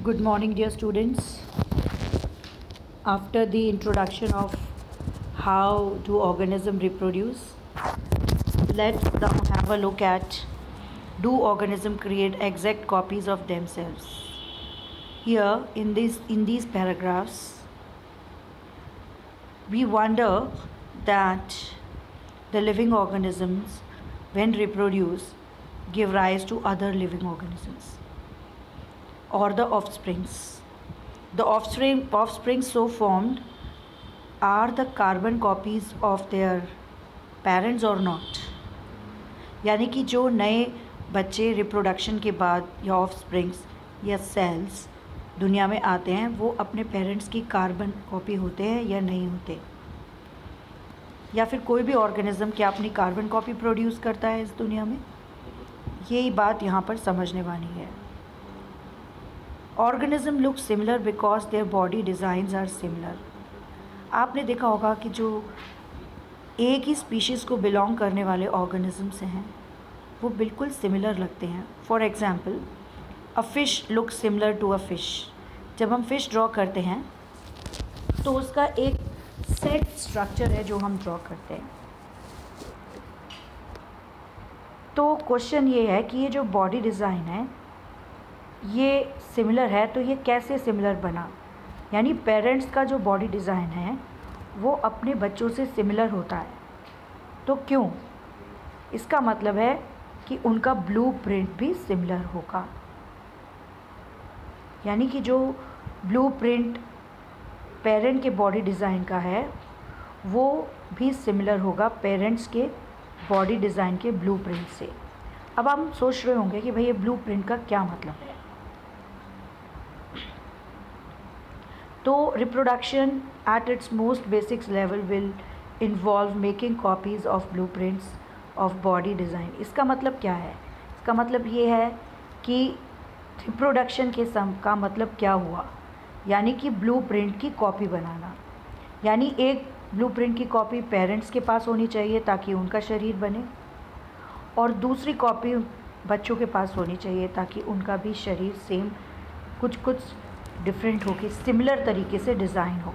Good morning, dear students. After the introduction of how do organisms reproduce, let's now have a look at do organisms create exact copies of themselves. Here in these paragraphs, we wonder that the living organisms, when reproduce, give rise to other living organisms or the offsprings. The offspring so formed are the carbon copies of their parents or not. यानी कि जो नए बच्चे reproduction के बाद या offsprings या sales दुनिया में आते हैं वो अपने पेरेंट्स की कार्बन कॉपी होते हैं या नहीं होते, या फिर कोई भी ऑर्गेनिज्म क्या अपनी कार्बन कॉपी प्रोड्यूस करता है इस दुनिया में, यही बात यहाँ पर समझने वाली है. Organism look similar because their body designs are similar. आपने देखा होगा कि जो एक ही स्पीशीज़ को बिलोंग करने वाले ऑर्गेनिजम्स हैं वो बिल्कुल सिमिलर लगते हैं. For example, a fish look similar to a fish. जब हम फ़िश ड्रॉ करते हैं तो उसका एक सेट स्ट्रक्चर है जो हम ड्रॉ करते हैं. तो क्वेश्चन ये है कि ये जो बॉडी डिज़ाइन है ये सिमिलर है, तो ये कैसे सिमिलर बना. यानी पेरेंट्स का जो बॉडी डिज़ाइन है वो अपने बच्चों से सिमिलर होता है. तो क्यों? इसका मतलब है कि उनका ब्लूप्रिंट भी सिमिलर होगा. यानी कि जो ब्लूप्रिंट पेरेंट के बॉडी डिज़ाइन का है वो भी सिमिलर होगा पेरेंट्स के बॉडी डिज़ाइन के ब्लूप्रिंट से. अब हम सोच रहे होंगे कि भाई ये ब्लूप्रिंट का क्या मतलब है. तो reproduction at its most basics level will involve making copies of blueprints of body design. इसका मतलब क्या है? इसका मतलब ये है कि रिप्रोडक्शन के का मतलब क्या हुआ, यानी कि ब्लूप्रिंट की कॉपी बनाना. यानी एक ब्लूप्रिंट की कॉपी पेरेंट्स के पास होनी चाहिए ताकि उनका शरीर बने, और दूसरी कॉपी बच्चों के पास होनी चाहिए ताकि उनका भी शरीर सेम कुछ डिफरेंट हो के सिमिलर तरीके से डिज़ाइन हो.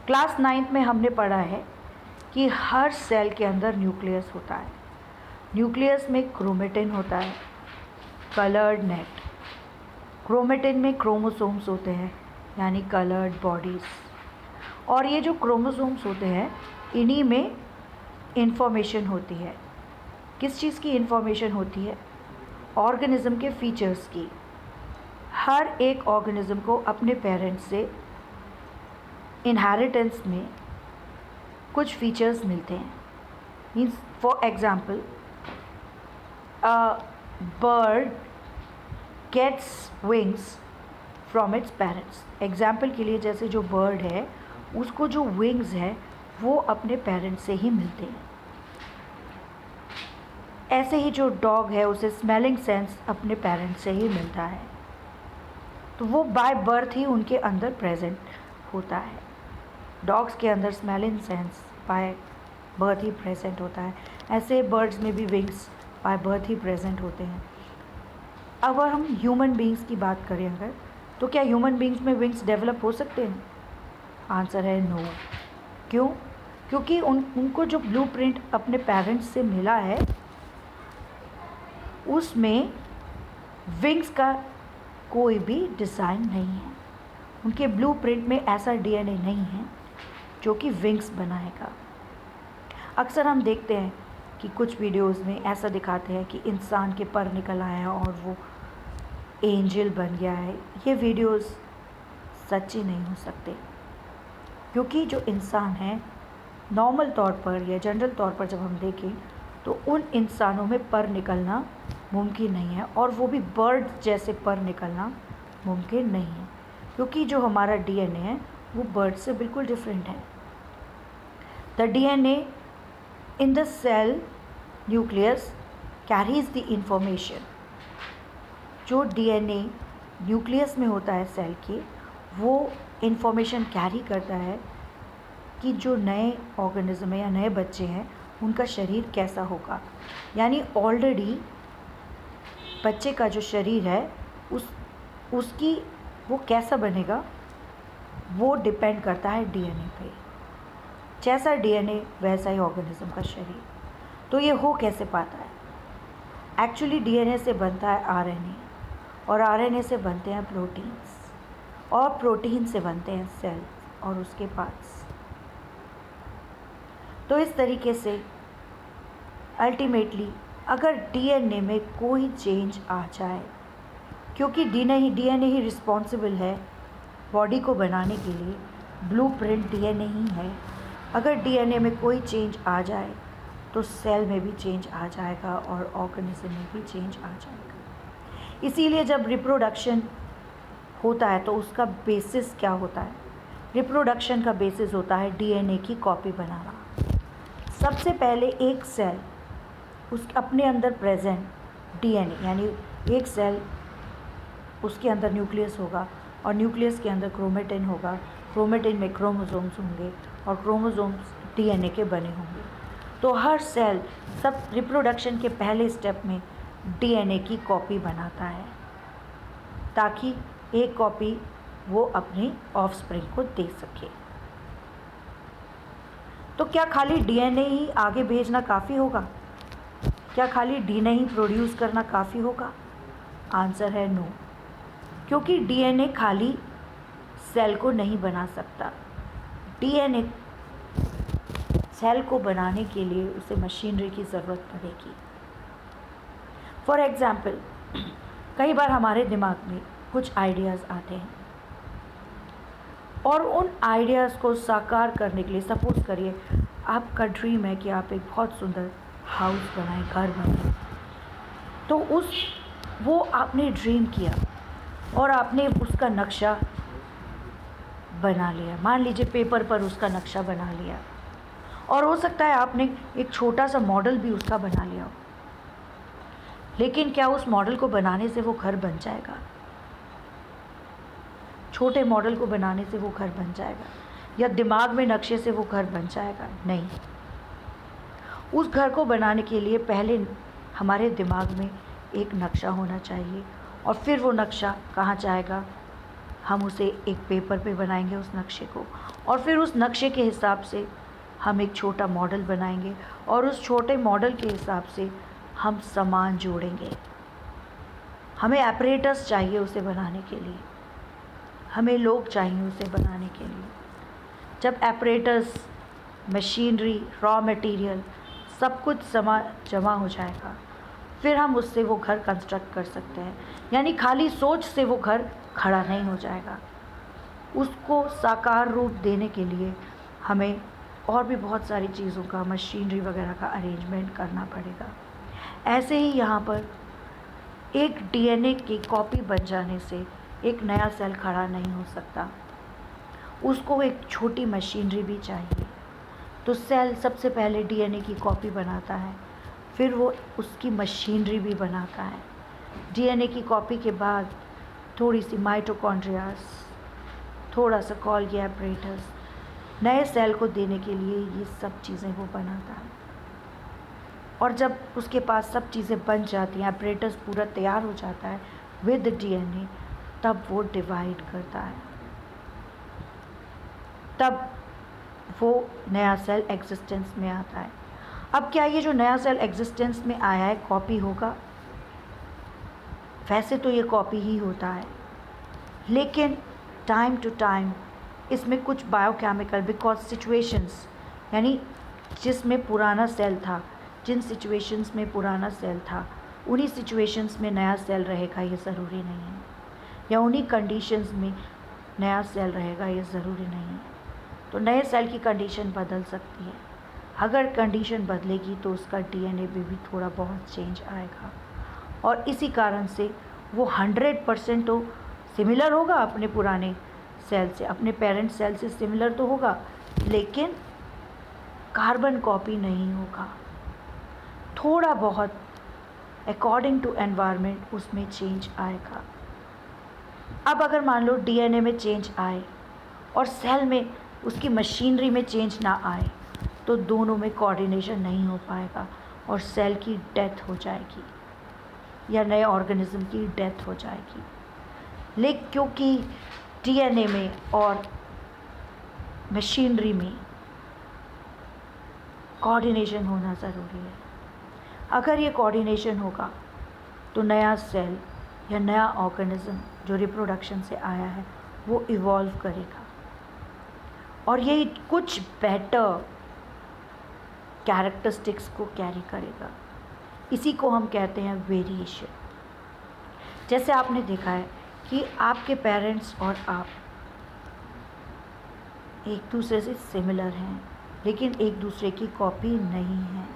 क्लास 9th में हमने पढ़ा है कि हर सेल के अंदर न्यूक्लियस होता है. न्यूक्लियस में क्रोमेटिन होता है, कलर्ड नेट. क्रोमेटिन में क्रोमोसोम्स होते हैं यानी कलर्ड बॉडीज़. और ये जो क्रोमोसोम्स होते हैं इन्हीं में इंफॉर्मेशन होती है. किस चीज़ की इंफॉर्मेशन होती है? ऑर्गेनिज्म के फीचर्स की. हर एक ऑर्गेनिज्म को अपने पेरेंट्स से इनहेरिटेंस में कुछ फीचर्स मिलते हैं. Means for example, a bird gets wings from its parents. Example के लिए जैसे जो बर्ड है उसको जो विंग्स है वो अपने पेरेंट्स से ही मिलते हैं. ऐसे ही जो डॉग है उसे स्मेलिंग सेंस अपने पेरेंट्स से ही मिलता है. तो वो बाय बर्थ ही उनके अंदर प्रेजेंट होता है. डॉग्स के अंदर smelling sense by birth he present होता है. ऐसे बर्ड्स में भी wings by birth he present होते हैं. अब हम ह्यूमन बींग्स की बात करें अगर, तो क्या ह्यूमन बींग्स में विंग्स डेवलप हो सकते हैं? आंसर है नो. क्यों? क्योंकि उनको जो ब्लूप्रिंट अपने पेरेंट्स से मिला है उसमें विंग्स का कोई भी डिज़ाइन नहीं है. उनके ब्लूप्रिंट में ऐसा डीएनए नहीं है जो कि विंग्स बनाएगा. अक्सर हम देखते हैं कि कुछ वीडियोस में ऐसा दिखाते हैं कि इंसान के पर निकल आए हैं और वो एंजल बन गया है. ये वीडियोस सच्ची नहीं हो सकते, क्योंकि जो इंसान है नॉर्मल तौर पर या जनरल तौर पर जब हम देखें तो उन इंसानों में पर निकलना मुमकिन नहीं है, और वो भी बर्ड जैसे पर निकलना मुमकिन नहीं है, क्योंकि जो हमारा डीएनए है वो बर्ड से बिल्कुल डिफरेंट है. The DNA in the cell nucleus carries the information. जो डीएनए न्यूक्लियस में होता है सेल के, वो इंफॉर्मेशन कैरी करता है कि जो नए ऑर्गेनिज्म है या नए बच्चे हैं उनका शरीर कैसा होगा. यानी ऑलरेडी बच्चे का जो शरीर है उसकी वो कैसा बनेगा वो डिपेंड करता है डीएनए पे। जैसा डीएनए वैसा ही ऑर्गेनिज्म का शरीर। तो ये हो कैसे पाता है? एक्चुअली डीएनए से बनता है आरएनए, और आरएनए से बनते हैं प्रोटीन्स, और प्रोटीन से बनते हैं सेल्स और उसके पार्ट्स। तो इस तरीके से अल्टीमेटली अगर डीएनए में कोई चेंज आ जाए, क्योंकि डीएनए ही रिस्पॉन्सिबल है बॉडी को बनाने के लिए, ब्लूप्रिंट डीएनए ही है। अगर डीएनए में कोई चेंज आ जाए तो सेल में भी चेंज आ जाएगा और ऑर्गेनिज्म में भी चेंज आ जाएगा। इसीलिए जब रिप्रोडक्शन होता है तो उसका बेसिस क्या होता है? रिप्रोडक्शन का बेसिस होता है डीएनए की कॉपी बनाना। सबसे पहले एक सेल उस अपने अंदर प्रेजेंट डीएनए, यानी एक सेल उसके अंदर न्यूक्लियस होगा और न्यूक्लियस के अंदर क्रोमेटिन होगा, क्रोमेटिन में क्रोमोसोम्स होंगे और क्रोमोसोम्स डीएनए के बने होंगे। तो हर सेल सब रिप्रोडक्शन के पहले स्टेप में डीएनए की कॉपी बनाता है ताकि एक कॉपी वो अपने ऑफस्प्रिंग को दे सके। तो क्या खाली डीएनए ही आगे भेजना काफ़ी होगा? क्या खाली डीएनए ही प्रोड्यूस करना काफ़ी होगा? आंसर है नो, क्योंकि डीएनए खाली सेल को नहीं बना सकता। डीएनए सेल को बनाने के लिए उसे मशीनरी की ज़रूरत पड़ेगी। फॉर एग्ज़ाम्पल, कई बार हमारे दिमाग में कुछ आइडियाज़ आते हैं और उन आइडियाज़ को साकार करने के लिए, सपोज़ करिए आपका ड्रीम है कि आप एक बहुत सुंदर हाउस बनाएं, घर बनाएं। तो वो आपने ड्रीम किया और आपने उसका नक्शा बना लिया। मान लीजिए पेपर पर उसका नक्शा बना लिया, और हो सकता है आपने एक छोटा सा मॉडल भी उसका बना लिया हो। लेकिन क्या उस मॉडल को बनाने से वो घर बन जाएगा? छोटे मॉडल को बनाने से वो घर बन जाएगा, या दिमाग में नक्शे से वो घर बन जाएगा? नहीं। उस घर को बनाने के लिए पहले हमारे दिमाग में एक नक्शा होना चाहिए, और फिर वो नक्शा कहाँ जाएगा? हम उसे एक पेपर पे बनाएंगे उस नक्शे को, और फिर उस नक्शे के हिसाब से हम एक छोटा मॉडल बनाएंगे, और उस छोटे मॉडल के हिसाब से हम सामान जोड़ेंगे। हमें एपरेटस चाहिए उसे बनाने के लिए, हमें लोग चाहिए उसे बनाने के लिए। जब एपरेटस, मशीनरी, रॉ मटेरियल सब कुछ जमा हो जाएगा, फिर हम उससे वो घर कंस्ट्रक्ट कर सकते हैं। यानी खाली सोच से वो घर खड़ा नहीं हो जाएगा, उसको साकार रूप देने के लिए हमें और भी बहुत सारी चीज़ों का, मशीनरी वगैरह का अरेंजमेंट करना पड़ेगा। ऐसे ही यहाँ पर एक डीएनए की कॉपी बन जाने से एक नया सेल खड़ा नहीं हो सकता, उसको एक छोटी मशीनरी भी चाहिए। तो सेल सबसे पहले डीएनए की कॉपी बनाता है, फिर वो उसकी मशीनरी भी बनाता है। डीएनए की कॉपी के बाद थोड़ी सी माइटोकॉन्ड्रियास, थोड़ा सा गोल्गी एपरेटस, नए सेल को देने के लिए ये सब चीज़ें वो बनाता है। और जब उसके पास सब चीज़ें बन जाती हैं, एपरेटस पूरा तैयार हो जाता है विद डीएनए, तब वो डिवाइड करता है, तब वो नया सेल एग्जिस्टेंस में आता है। अब क्या ये जो नया सेल एग्जिस्टेंस में आया है कॉपी होगा? वैसे तो ये कॉपी ही होता है, लेकिन टाइम टू टाइम इसमें कुछ बायोकेमिकल, बिकॉज सिचुएशंस, यानी जिसमें पुराना सेल था, जिन सिचुएशंस में पुराना सेल था, उन्हीं सिचुएशंस में नया सेल रहेगा ये ज़रूरी नहीं है, या उन्हीं कंडीशंस में नया सेल रहेगा ये ज़रूरी नहीं है। तो नए सेल की कंडीशन बदल सकती है। अगर कंडीशन बदलेगी तो उसका डीएनए में भी थोड़ा बहुत चेंज आएगा, और इसी कारण से वो 100% तो सिमिलर होगा अपने पुराने सेल से, अपने पेरेंट सेल से सिमिलर तो होगा, लेकिन कार्बन कॉपी नहीं होगा। थोड़ा बहुत अकॉर्डिंग टू एनवायरनमेंट उसमें चेंज आएगा। अब अगर मान लो डीएनए में चेंज आए और सेल में, उसकी मशीनरी में चेंज ना आए, तो दोनों में कोऑर्डिनेशन नहीं हो पाएगा और सेल की डेथ हो जाएगी, या नए ऑर्गेनिज्म की डेथ हो जाएगी। लेकिन क्योंकि डीएनए में और मशीनरी में कोऑर्डिनेशन होना ज़रूरी है। अगर ये कोऑर्डिनेशन होगा तो नया सेल या नया ऑर्गेनिज्म जो रिप्रोडक्शन से आया है वो इवॉल्व करेगा और ये कुछ बेटर कैरेक्टरिस्टिक्स को कैरी करेगा। इसी को हम कहते हैं वेरिएशन। जैसे आपने देखा है कि आपके पेरेंट्स और आप एक दूसरे से सिमिलर हैं लेकिन एक दूसरे की कॉपी नहीं हैं।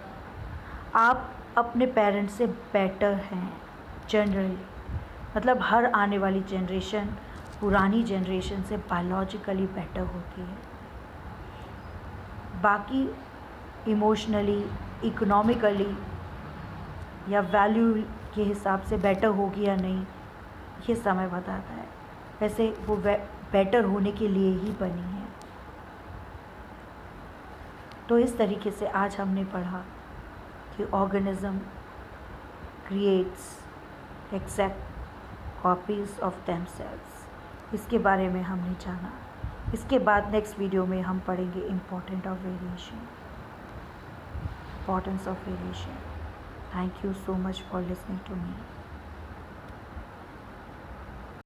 आप अपने पेरेंट्स से बेटर हैं जनरली, मतलब हर आने वाली जनरेशन पुरानी जनरेशन से बायोलॉजिकली बेटर होती है। बाकी इमोशनली, इकोनॉमिकली या वैल्यू के हिसाब से बेटर होगी या नहीं ये समय बताता है। वैसे वो बेटर होने के लिए ही बनी है। तो इस तरीके से आज हमने पढ़ा कि organism creates exact copies of themselves. इसके बारे में हमने जाना। इसके बाद नेक्स्ट वीडियो में हम पढ़ेंगे importance of variation. Thank you so much for listening to me.